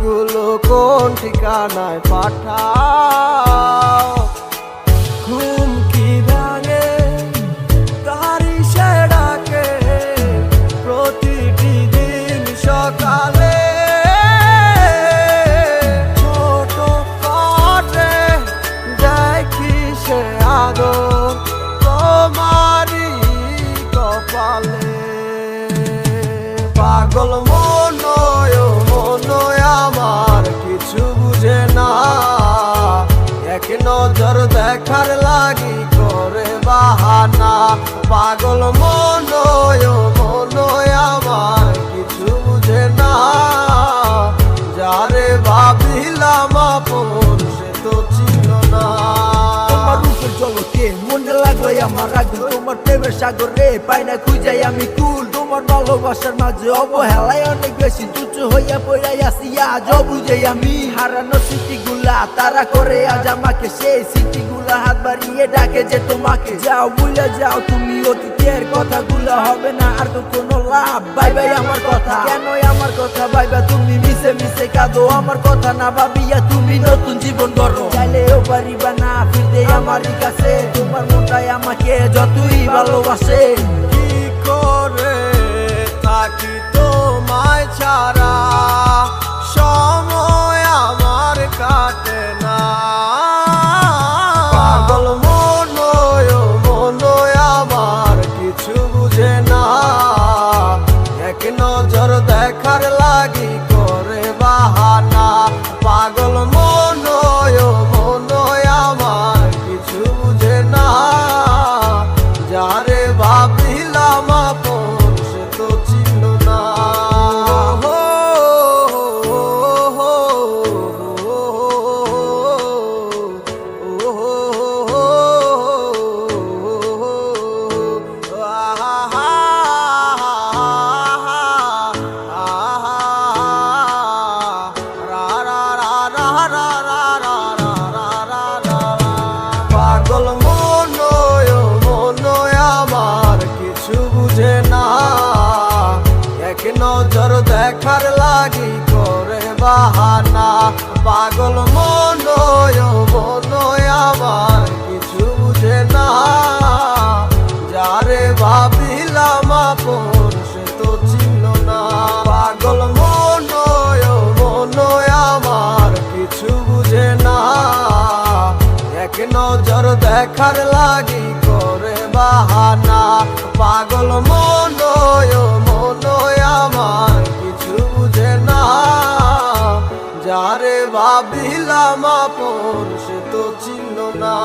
চিঠিগুলো কোন ঠিকানায় পাঠাও? ঘুম কি ভাঙে তারি সে ডাকে প্রতিটি দিন সকালে। ছোট কাটে দেখি সে আদর তোমারই কপালে। পাগল মনয় আমার কিছু বুঝে না, এক নজর দেখার লাগি করে বাহানা। পাগল মনয় আমার কিছু বুঝে না, যারে ভাবিলাম আপন সে তো ছিল না। তোমার রূপের জগতে মনে লাগলো আমার আগুন, তোমার প্রেমের সাগরে পাই না খুঁজাই আমি কুল। তোমার ভালোবাসার মাঝে অবহেলায় অনেক বেশি তুচ্ছ হইয়া পড়াই আসি আজ বুঝে আমি। হারানো স্মৃতিগুলা তারা করে আজ আমাকে, সেই স্মৃতিগুলা হাত বাড়িয়ে ডাকে যে তোমাকে। যাও ভুলে যাও তুমি অতীতের কথাগুলা, হবে না আর তো কোনো লাভ। বাই বাই আমার কথা, কেন আমার কথা ভাইবা তুমি মিশে মিশে কাঁদো? আমার কথা না ভাবিয়া তুমি নতুন জীবন গড়ো, চাইলেও পারিবা না ফিরতে আমারই কাছে। তোমার মনটাই আমাকে যতই ভালোবাসে। কি করে থাকি তোমায় ছাড়া, সময় আমার কাটে না। পাগল মনয় আমার কিছু বুঝে না, এক নজর দেখার লাগি করে বাহানা। পাগল মনয় আমার কিছু বুঝে না, যারে ভাবিলাম আপন সে তো ছিল না। পাগল মনয় আমার কিছু বুঝে না, এক নজর দেখার লাগি করে বাহানা। পাগল মনয় আমার কিছু বুঝে না, যারে ভাবিলাম আপন সে তো ছিল না। পাগল মনয় আমার কিছু বুঝে না, এক নজর দেখার লাগি করে বাহানা। পাগল মনয় আমার কিছু বুঝে না, যারে ভাবিলাম আপন সে তো ছিল না।